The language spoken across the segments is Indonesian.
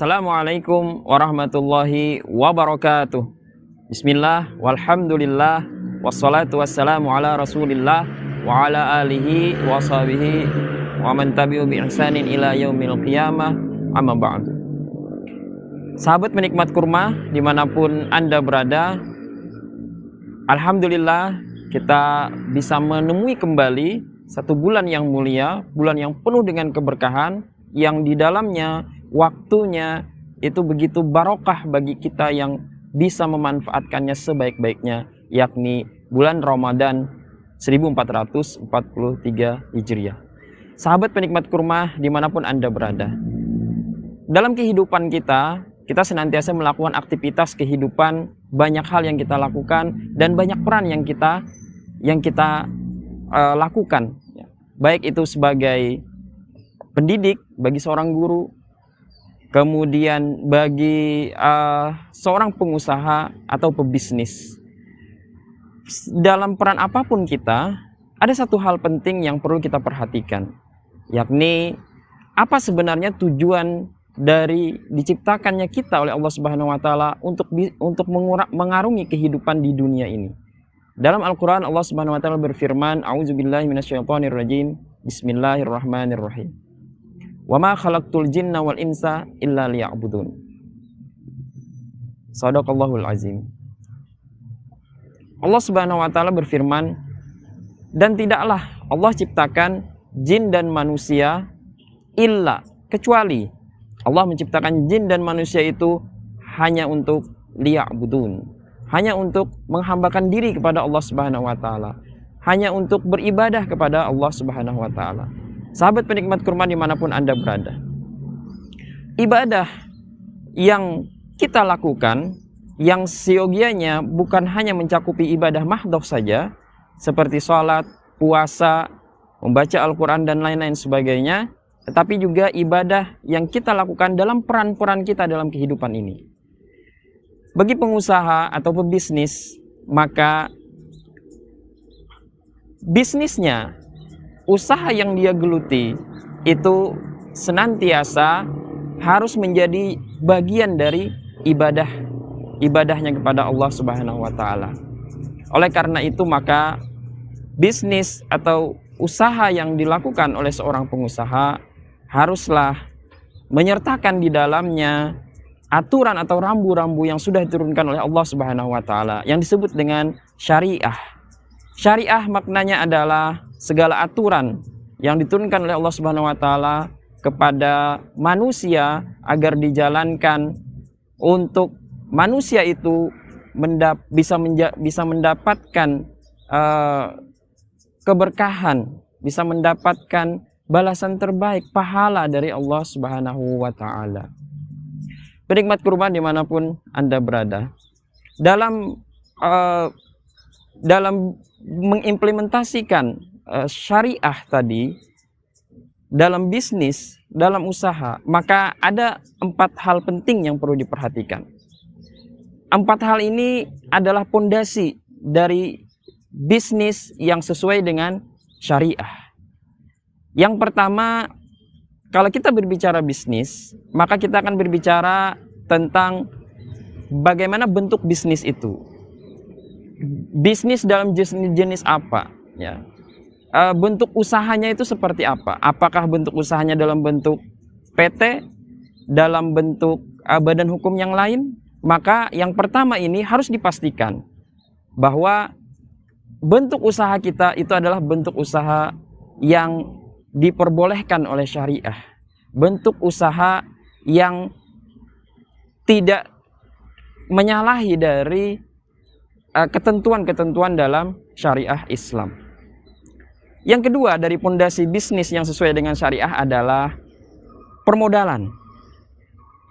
Assalamualaikum warahmatullahi wabarakatuh. Bismillah, walhamdulillah, wassalatu wassalamu ala rasulillah wa ala alihi wa sahbihi wa man tabi'u bi ihsanin ila yaumil qiyamah, amma ba'du. Sahabat penikmat kurma dimanapun Anda berada, alhamdulillah kita bisa menemui kembali satu bulan yang mulia, bulan yang penuh dengan keberkahan, yang di dalamnya waktunya itu begitu barokah bagi kita yang bisa memanfaatkannya sebaik-baiknya, yakni bulan Ramadan 1443 Hijriah. Sahabat penikmat kurma dimanapun Anda berada, dalam kehidupan kita senantiasa melakukan aktivitas kehidupan, banyak hal yang kita lakukan dan banyak peran yang kita lakukan, baik itu sebagai pendidik, bagi seorang guru, kemudian bagi seorang pengusaha atau pebisnis. Dalam peran apapun kita, ada satu hal penting yang perlu kita perhatikan, yakni apa sebenarnya tujuan dari diciptakannya kita oleh Allah Subhanahu wa taala untuk mengarungi kehidupan di dunia ini. Dalam Al-Qur'an Allah Subhanahu wa taala berfirman, a'udzubillahi minasyaitonirrajim, bismillahirrahmanirrahim. Wa ma khalaqtul jinna wal insa illa liya'budun. Shadaqallahul azim. Allah Subhanahu wa taala berfirman, dan tidaklah Allah ciptakan jin dan manusia illa, kecuali Allah menciptakan jin dan manusia itu hanya untuk liya'budun, hanya untuk menghambakan diri kepada Allah Subhanahu wa taala, hanya untuk beribadah kepada Allah Subhanahu wa taala. Sahabat penikmat kurma dimanapun Anda berada, ibadah yang kita lakukan, yang seyogianya bukan hanya mencakupi ibadah mahdhah saja, seperti sholat, puasa, membaca Al-Quran dan lain-lain sebagainya, tetapi juga ibadah yang kita lakukan dalam peran-peran kita dalam kehidupan ini. Bagi pengusaha atau pebisnis, maka bisnisnya, usaha yang dia geluti itu senantiasa harus menjadi bagian dari ibadahnya kepada Allah Subhanahu wa taala. Oleh karena itu maka bisnis atau usaha yang dilakukan oleh seorang pengusaha haruslah menyertakan di dalamnya aturan atau rambu-rambu yang sudah diturunkan oleh Allah Subhanahu wa taala yang disebut dengan syariah. Syariah maknanya adalah segala aturan yang diturunkan oleh Allah Subhanahu wa taala kepada manusia agar dijalankan untuk manusia itu bisa mendapatkan keberkahan, bisa mendapatkan balasan terbaik, pahala dari Allah Subhanahu wa taala. Penikmat kurban dimanapun Anda berada, dalam mengimplementasikan syariah tadi dalam bisnis, dalam usaha, maka ada 4 hal penting yang perlu diperhatikan. 4 hal ini adalah pondasi dari bisnis yang sesuai dengan syariah. Yang pertama, kalau kita berbicara bisnis, maka kita akan berbicara tentang bagaimana bentuk bisnis itu. Bisnis dalam jenis apa, ya. Bentuk usahanya itu seperti apa? Apakah bentuk usahanya dalam bentuk PT, dalam bentuk badan hukum yang lain? Maka yang pertama ini harus dipastikan bahwa bentuk usaha kita itu adalah bentuk usaha yang diperbolehkan oleh syariah, bentuk usaha yang tidak menyalahi dari ketentuan-ketentuan dalam syariah Islam. Yang kedua dari pondasi bisnis yang sesuai dengan syariah adalah permodalan.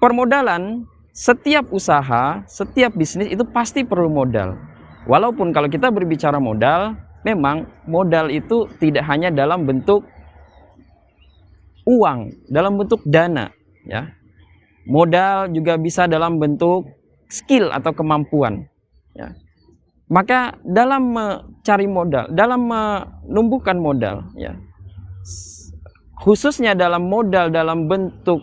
Permodalan, setiap usaha, setiap bisnis itu pasti perlu modal. Walaupun kalau kita berbicara modal, memang modal itu tidak hanya dalam bentuk uang, dalam bentuk dana, ya. Modal juga bisa dalam bentuk skill atau kemampuan, ya. Maka dalam mencari modal, dalam menumbuhkan modal, ya, khususnya dalam modal dalam bentuk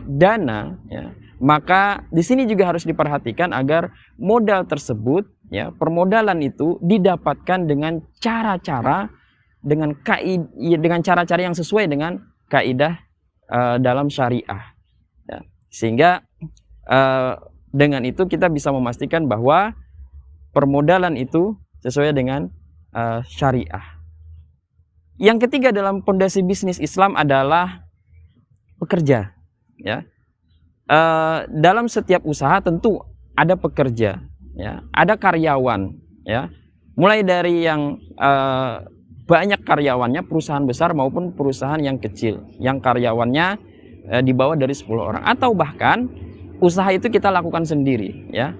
dana, ya, maka di sini juga harus diperhatikan agar modal tersebut, ya, permodalan itu didapatkan dengan cara-cara dengan cara-cara yang sesuai dengan kaidah dalam syariah, ya. Sehingga dengan itu kita bisa memastikan bahwa permodalan itu sesuai dengan syariah. Yang ketiga dalam pondasi bisnis Islam adalah pekerja, ya. Dalam setiap usaha tentu ada pekerja, ya, ada karyawan, ya. Mulai dari yang banyak karyawannya, perusahaan besar maupun perusahaan yang kecil, yang karyawannya di bawah dari 10 orang, atau bahkan usaha itu kita lakukan sendiri, ya.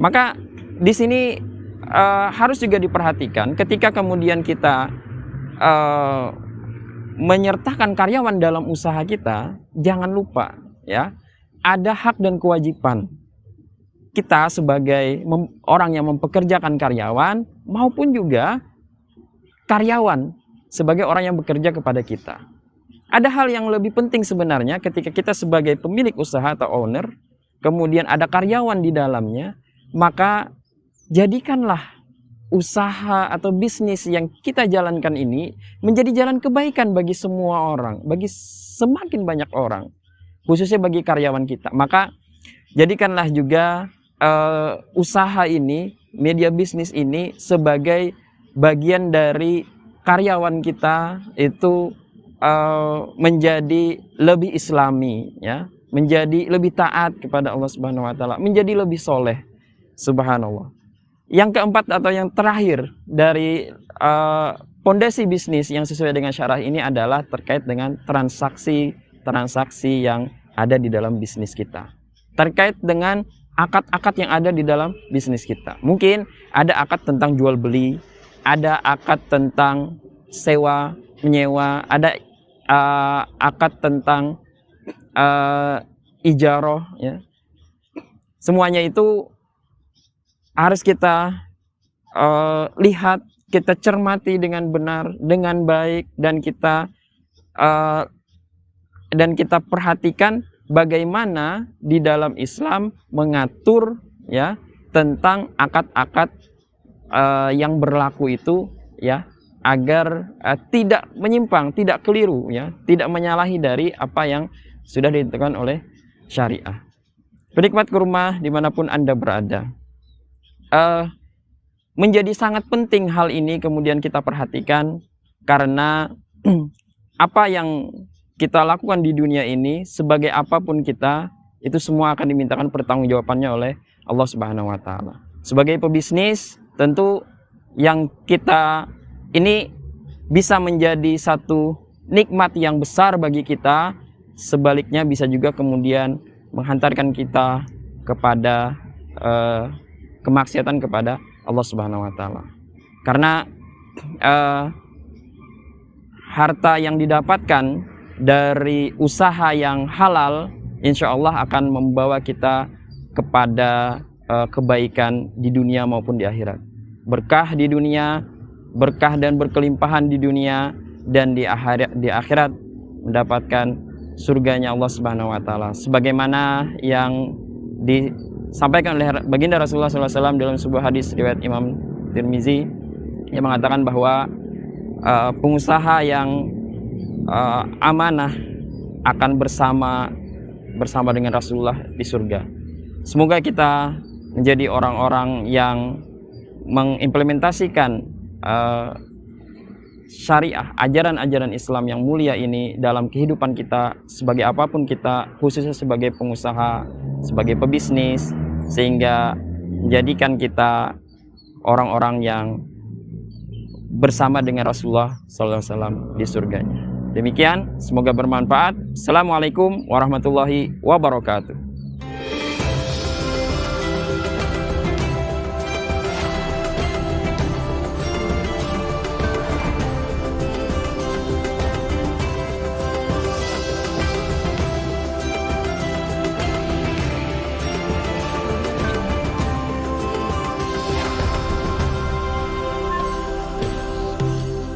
Maka di sini harus juga diperhatikan ketika kemudian kita menyertakan karyawan dalam usaha kita, jangan lupa, ya, ada hak dan kewajiban kita sebagai orang yang mempekerjakan karyawan maupun juga karyawan sebagai orang yang bekerja kepada kita. Ada hal yang lebih penting sebenarnya ketika kita sebagai pemilik usaha atau owner, kemudian ada karyawan di dalamnya, maka jadikanlah usaha atau bisnis yang kita jalankan ini menjadi jalan kebaikan bagi semua orang, bagi semakin banyak orang, khususnya bagi karyawan kita. Maka jadikanlah juga usaha ini, media bisnis ini sebagai bagian dari karyawan kita itu menjadi lebih islami, ya, menjadi lebih taat kepada Allah Subhanahu wa taala, menjadi lebih soleh. Subhanallah. Yang keempat atau yang terakhir dari pondasi bisnis yang sesuai dengan syariah ini adalah terkait dengan transaksi yang ada di dalam bisnis kita. Terkait dengan akad-akad yang ada di dalam bisnis kita. Mungkin ada akad tentang jual beli, ada akad tentang sewa menyewa, ada akad tentang ijaroh, ya. Semuanya itu harus kita lihat, kita cermati dengan benar, dengan baik, dan kita perhatikan bagaimana di dalam Islam mengatur, ya, tentang akad-akad yang berlaku itu, ya, agar tidak menyimpang, tidak keliru, ya, tidak menyalahi dari apa yang sudah ditentukan oleh syariah. Penikmat kurma dimanapun Anda berada, menjadi sangat penting hal ini kemudian kita perhatikan, karena apa yang kita lakukan di dunia ini, sebagai apapun kita, itu semua akan dimintakan pertanggungjawabannya oleh Allah Subhanahu wa taala. Sebagai pebisnis, tentu yang kita ini bisa menjadi satu nikmat yang besar bagi kita, sebaliknya bisa juga kemudian menghantarkan kita kepada kemaksiatan kepada Allah Subhanahu wa taala. Karena harta yang didapatkan dari usaha yang halal, insya Allah akan membawa kita kepada kebaikan di dunia maupun di akhirat. Berkah di dunia, berkah dan berkelimpahan di dunia, dan di akhirat mendapatkan surganya Allah Subhanahu wa taala. Sebagaimana yang disampaikan oleh baginda Rasulullah SAW dalam sebuah hadis riwayat Imam Tirmizi, yang mengatakan bahwa pengusaha yang amanah akan bersama dengan Rasulullah di surga. Semoga kita menjadi orang-orang yang mengimplementasikan syariah, ajaran-ajaran Islam yang mulia ini dalam kehidupan kita sebagai apapun kita, khususnya sebagai pengusaha, sebagai pebisnis, sehingga menjadikan kita orang-orang yang bersama dengan Rasulullah SAW di surganya. Demikian, semoga bermanfaat. Assalamualaikum warahmatullahi wabarakatuh.